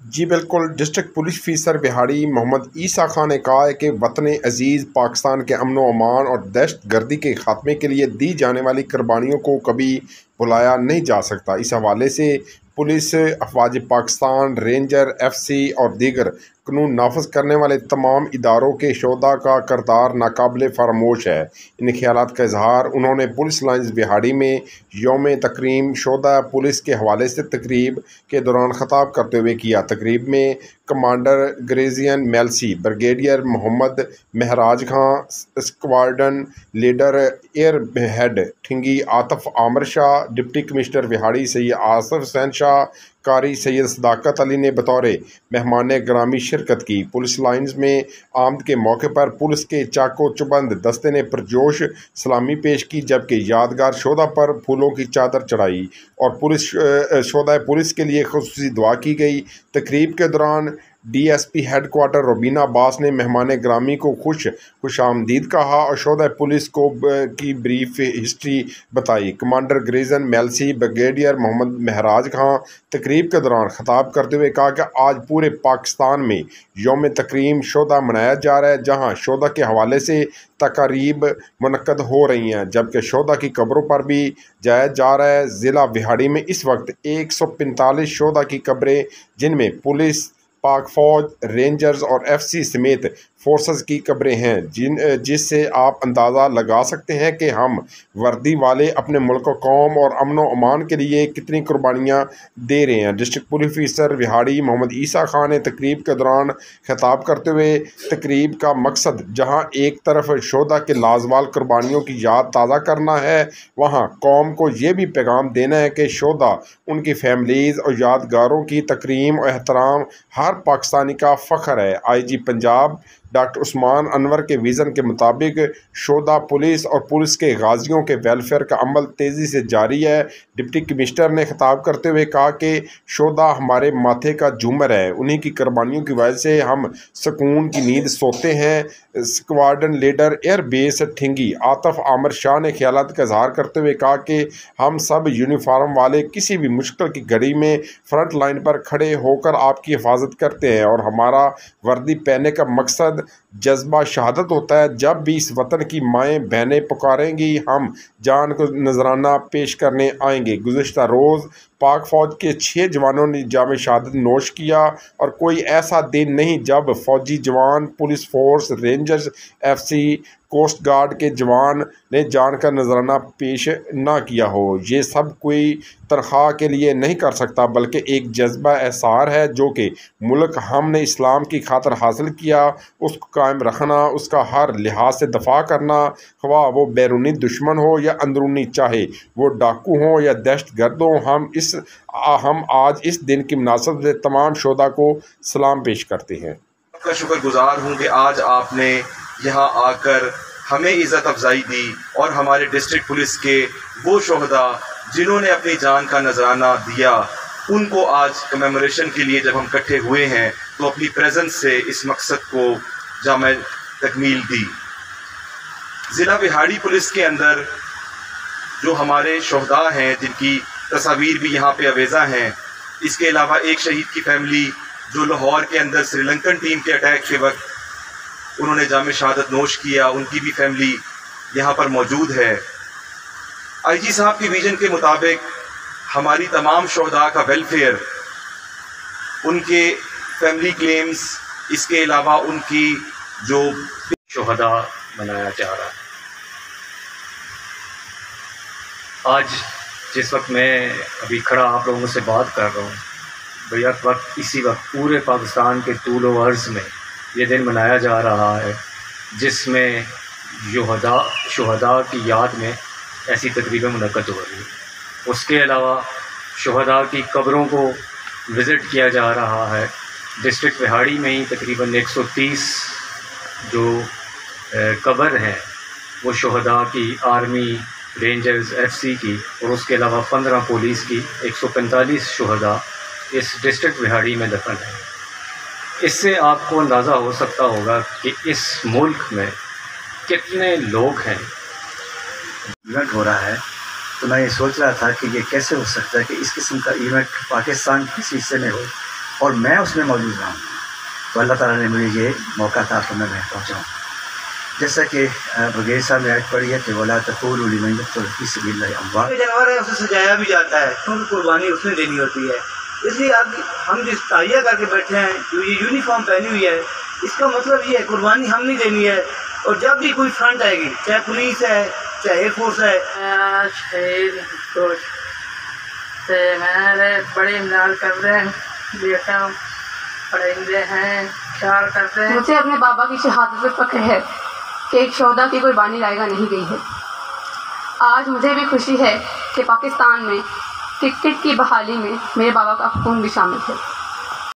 जी बिल्कुल। District police अफसर बिहाड़ी मोहम्मद ईसा खान ने कहा है कि वतन अजीज़ पाकिस्तान के अमन व अमान और दहशत गर्दी के खात्मे के लिए दी जाने वाली कुर्बानियों को कभी भुलाया नहीं जा सकता। इस हवाले से पुलिस, अफवाज पाकिस्तान, रेंजर, FC और दीगर कानून नाफज करने वाले तमाम इदारों के शोधा का करदार नाकाबिल फरामोश है। इन ख्यालात का इजहार उन्होंने पुलिस लाइन्स बिहाड़ी में यौम तकरीम शोधा पुलिस के हवाले से तकरीब के दौरान खिताब करते हुए किया। तकरीब में कमांडर ग्रेजियन मेलसी, brigadier Mohammad Mehraj Khan, squadron leader air हेड ठिंगी आतिफ आमिर शाह, डिप्टी कमिश्नर बिहाड़ी सैयद आसिफ हुसैन शाह, कारी सैयद सदाकत अली ने बतौर मेहमान ग्रामी शिरकत की। पुलिस लाइन्स में आमद के मौके पर पुलिस के चाको चुबंद दस्ते ने पुरजोश सलामी पेश की, जबकि यादगार शोधा पर फूलों की चादर चढ़ाई और शोधा पुलिस के लिए खुसूसी दुआ की गई। तकरीब के दौरान DSP हेडक्वार्टर रुबीना अब्बास ने मेहमान ग्रामी को खुशामदीद कहा और शोधा पुलिस की ब्रीफ हिस्ट्री बताई। कमांडर ग्रेजन मेलसी, ब्रिगेडियर मोहम्मद महराज खां तकरीब के दौरान खिताब करते हुए कहा कि आज पूरे पाकिस्तान में यौम तकरीम शोधा मनाया जा रहा है, जहां शोधा के हवाले से तकारीब मुनक्कद हो रही हैं, जबकि शोधा की कब्रों पर भी जाया जा रहा है। ज़िला बिहाड़ी में इस वक्त 145 शोधा की कब्रें, जिनमें पुलिस, पाक फौज, रेंजर्स और FC समेत फोर्सेस की कब्रें हैं, जिससे आप अंदाज़ा लगा सकते हैं कि हम वर्दी वाले अपने मुल्क कौम और अमन व अमान के लिए कितनी कुर्बानियाँ दे रहे हैं। डिस्ट्रिक्ट पुलिस अफसर बिहाड़ी मोहम्मद ईसा खान ने तकरीब के दौरान खिताब करते हुए तकरीब का मकसद जहां एक तरफ शोधा के लाजवाल कुर्बानियों की याद ताज़ा करना है, वहां कौम को ये भी पैगाम देना है कि शोधा, उनकी फैमिलीज़ और यादगारों की तकरीम और एहतराम हर पाकिस्तानी का फ़ख्र है। IG पंजाब डॉक्टर उस्मान अनवर के विज़न के मुताबिक शोधा पुलिस और पुलिस के गाजियों के वेलफेयर का अमल तेज़ी से जारी है। डिप्टी कमिश्नर ने खिताब करते हुए कहा कि शोधा हमारे माथे का झूमर है, उन्हीं की कुर्बानियों की वजह से हम सुकून की नींद सोते हैं। स्क्वाड्रन लीडर एयर बेस ठिंगी आतिफ आमिर शाह ने ख्यालात का इजहार करते हुए कहा कि हम सब यूनिफॉर्म वाले किसी भी मुश्किल की घड़ी में फ्रंट लाइन पर खड़े होकर आपकी हिफाजत करते हैं और हमारा वर्दी पहनने का मकसद जज्बा शहादत होता है। जब भी इस वतन की माएँ बहनें पुकारेंगी, हम जान को नजराना पेश करने आएंगे। गुज़िश्ता रोज़ पाक फौज के 6 जवानों ने जाम शहादत नोश किया और कोई ऐसा दिन नहीं जब फौजी जवान, police force, rangers, FC, coast guard के जवान ने जान का नजराना पेश ना किया हो। ये सब कोई तनख्वाह के लिए नहीं कर सकता, बल्कि एक जज्बा एहसार है जो कि मुल्क हमने इस्लाम की खातिर हासिल किया, उसको कायम रखना, उसका हर लिहाज से दफा करना, ख्वाह वो बैरूनी दुश्मन हो या अंदरूनी, चाहे वो डाकू हो या दहशत गर्द हो। हम आज इस दिन की मुनासबत से तमाम शोधा को सलाम पेश करते हैं। आपका शुक्रगुजार हूँ कि आज आपने यहाँ आकर हमें इज़्ज़त अफजाई दी और हमारे डिस्ट्रिक्ट पुलिस के वो शोहदा जिन्होंने अपनी जान का नजराना दिया, उनको आज कमेमोरेशन के लिए जब हम इकट्ठे हुए हैं तो अपनी प्रेजेंस से इस मकसद को जामे तकमील दी। ज़िला बिहाड़ी पुलिस के अंदर जो हमारे शोहदा हैं, जिनकी तस्वीर भी यहाँ पे अवेज़ा हैं, इसके अलावा एक शहीद की फैमिली जो लाहौर के अंदर श्रीलंकन टीम के अटैक के वक्त उन्होंने जाम शहादत नोश किया, उनकी भी फैमिली यहाँ पर मौजूद है। IG साहब के विजन के मुताबिक हमारी तमाम शोहदा का वेलफेयर, उनके फैमिली क्लेम्स, इसके अलावा उनकी जो शोहदा मनाया जा रहा है। आज जिस वक्त मैं अभी खड़ा आप लोगों से बात कर रहा हूँ, भैया वक्त इसी वक्त पूरे पाकिस्तान के तूल व अर्ज़ में ये दिन मनाया जा रहा है, जिसमें शुहदा की याद में ऐसी तकरीबें मुनक्कद हो रही है। उसके अलावा शुहदा की कब्रों को विज़िट किया जा रहा है। डिस्ट्रिक्ट बिहाड़ी में ही तकरीबन 130 जो कब्र हैं वो शुहदा की, आर्मी, रेंजर्स, FC की, और उसके अलावा 15 पुलिस की, 145 शुहदा इस डिस्ट्रिक्ट बिहाड़ी में दफन है। इससे आपको अंदाज़ा हो सकता होगा कि इस मुल्क में कितने लोग हैं। इवेंट हो रहा है तो मैं ये सोच रहा था कि ये कैसे हो सकता है कि इस किस्म का इवेंट पाकिस्तान किसी हिस्से में हो और मैं उसमें मौजूद रहा हूँ। तो अल्लाह ताला ने मुझे ये मौका था कि मैं पहुँचाऊँ। जैसा कि बगैर साहब ने आज पढ़ी है कि वला तक़ूलू लिमन यक़्तुलु फ़ी सबिलिल्लाहि अम्वात, जानवर है उसे सजाया भी जाता है क्योंकि कुर्बानी उसने देनी होती है। इसलिए अब हम जिस ताहिया करके बैठे हैं, जो ये यूनिफॉर्म पहनी हुई है, इसका मतलब ये है कुर्बानी हम नहीं देनी है। और जब भी कोई फ्रंट आएगी, चाहे पुलिस है चाहे एयरफोर्स है, शहीद मेरे बड़े इमदाद कर रहे हैं, बेटा पढ़ेंगे हैं, ख्याल करते हैं। मुझे अपने बाबा की शहादत पर फख्र है कि एक शोहदा की कुर्बानी लाएगा नहीं गई है। आज मुझे भी खुशी है कि पाकिस्तान में क्रिकेट की बहाली में मेरे बाबा का खून भी शामिल है।